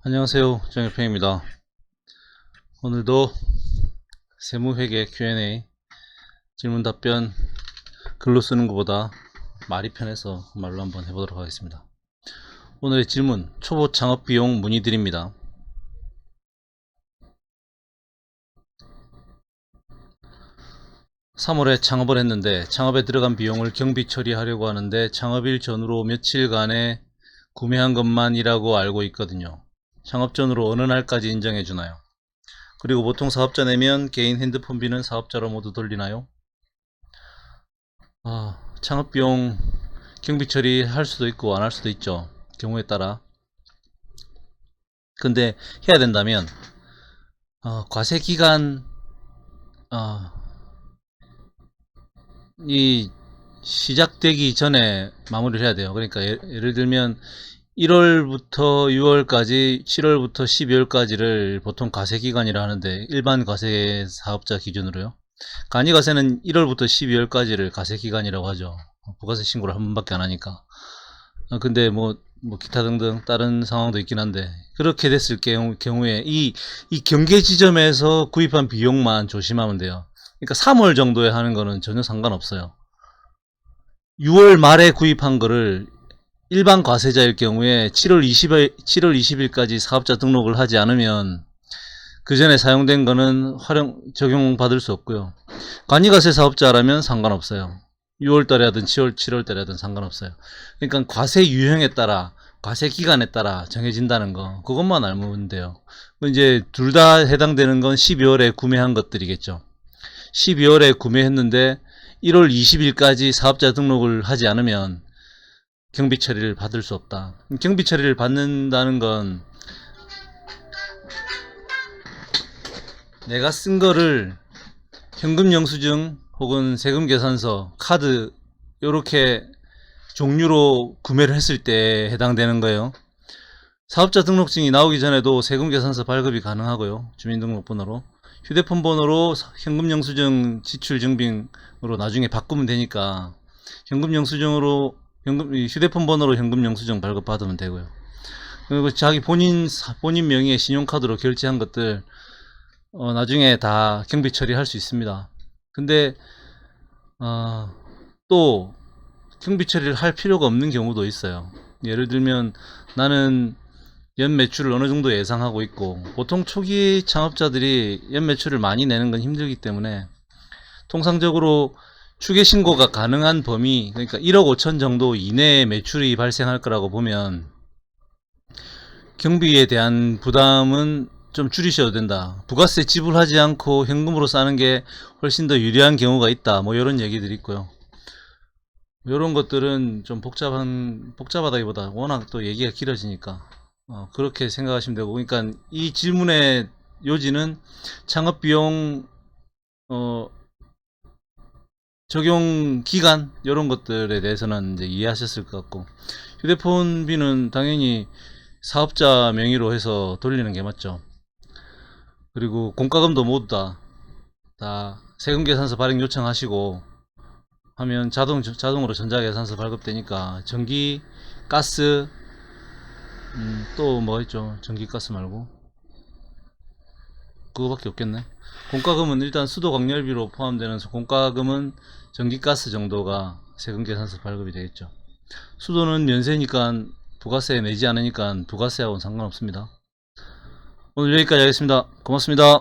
안녕하세요, 정일평입니다. 오늘도 세무회계 Q&A 질문 답변 글로 쓰는 것보다 말이 편해서 말로 한번 해보도록 하겠습니다. 오늘의 질문, 초보 창업 비용 문의드립니다. (3월에) 창업을 했는데 창업에 들어간 비용을 경비 처리하려고 하는데 창업일 전후로 며칠간에 구매한 것만이라고 알고 있거든요. 창업 전후로 어느 날까지 인정해 주나요? 그리고 보통 사업자 내면 개인 핸드폰비는 사업자로 모두 돌리나요? 창업비용 경비 처리할 수도 있고 안 할 수도 있죠, 경우에 따라. 근데 해야 된다면 과세기간 이 시작되기 전에 마무리를 해야 돼요. 그러니까 예를 들면 1월부터 6월까지, 7월부터 12월까지를 보통 과세기간이라 하는데, 일반 과세 사업자 기준으로요. 간이과세는 1월부터 12월까지를 과세기간이라고 하죠. 부가세 신고를 한 번밖에 안 하니까. 근데 뭐 기타 등등 다른 상황도 있긴 한데, 그렇게 됐을 경우에 이 경계 지점에서 구입한 비용만 조심하면 돼요. 그러니까 3월 정도에 하는 거는 전혀 상관없어요. 6월 말에 구입한 거를 일반 과세자일 경우에 7월 20일까지 사업자 등록을 하지 않으면 그 전에 사용된 거는 적용받을 수 없고요. 간이과세 사업자라면 상관없어요. 6월달에 하든 7월달에 하든 상관없어요. 그러니까 과세 유형에 따라, 과세 기간에 따라 정해진다는 거, 그것만 알면 돼요. 이제 둘 다 해당되는 건 12월에 구매한 것들이겠죠. 12월에 구매했는데 1월 20일까지 사업자 등록을 하지 않으면 경비 처리를 받을 수 없다. 경비 처리를 받는다는 건 내가 쓴 거를 현금 영수증 혹은 세금 계산서, 카드 요렇게 종류로 구매를 했을 때 해당되는 거예요. 사업자 등록증이 나오기 전에도 세금 계산서 발급이 가능하고요, 주민등록번호로. 휴대폰 번호로 현금 영수증 지출 증빙으로 나중에 바꾸면 되니까 현금 영수증으로 휴대폰 번호로 현금 영수증 발급받으면 되고요. 그리고 자기 본인 명의의 신용카드로 결제한 것들 나중에 다 경비 처리할 수 있습니다. 근데 또 경비 처리를 할 필요가 없는 경우도 있어요. 예를 들면 나는 연 매출을 어느 정도 예상하고 있고, 보통 초기 창업자들이 연 매출을 많이 내는 건 힘들기 때문에 통상적으로 추계신고가 가능한 범위, 그러니까 1억 5천 정도 이내에 매출이 발생할 거라고 보면 경비에 대한 부담은 좀 줄이셔도 된다. 부가세 지불하지 않고 현금으로 싸는 게 훨씬 더 유리한 경우가 있다, 뭐 이런 얘기들이 있고요. 이런 것들은 좀 복잡하다기보다 워낙 또 얘기가 길어지니까 그렇게 생각하시면 되고, 그러니까 이 질문의 요지는 창업비용 적용 기간 이런 것들에 대해서는 이제 이해하셨을 것 같고, 휴대폰비는 당연히 사업자 명의로 해서 돌리는 게 맞죠. 그리고 공과금도 모두 다 세금계산서 발행 요청하시고 하면 자동으로 전자계산서 발급되니까, 전기, 가스, 또 뭐 있죠? 전기, 가스 말고 그거밖에 없겠네. 공과금은 일단 수도 광열비로 포함되는 공과금은 전기, 가스 정도가 세금계산서 발급이 되겠죠. 수도는 면세니까 부가세 내지 않으니까 부가세하고는 상관없습니다. 오늘 여기까지 하겠습니다. 고맙습니다.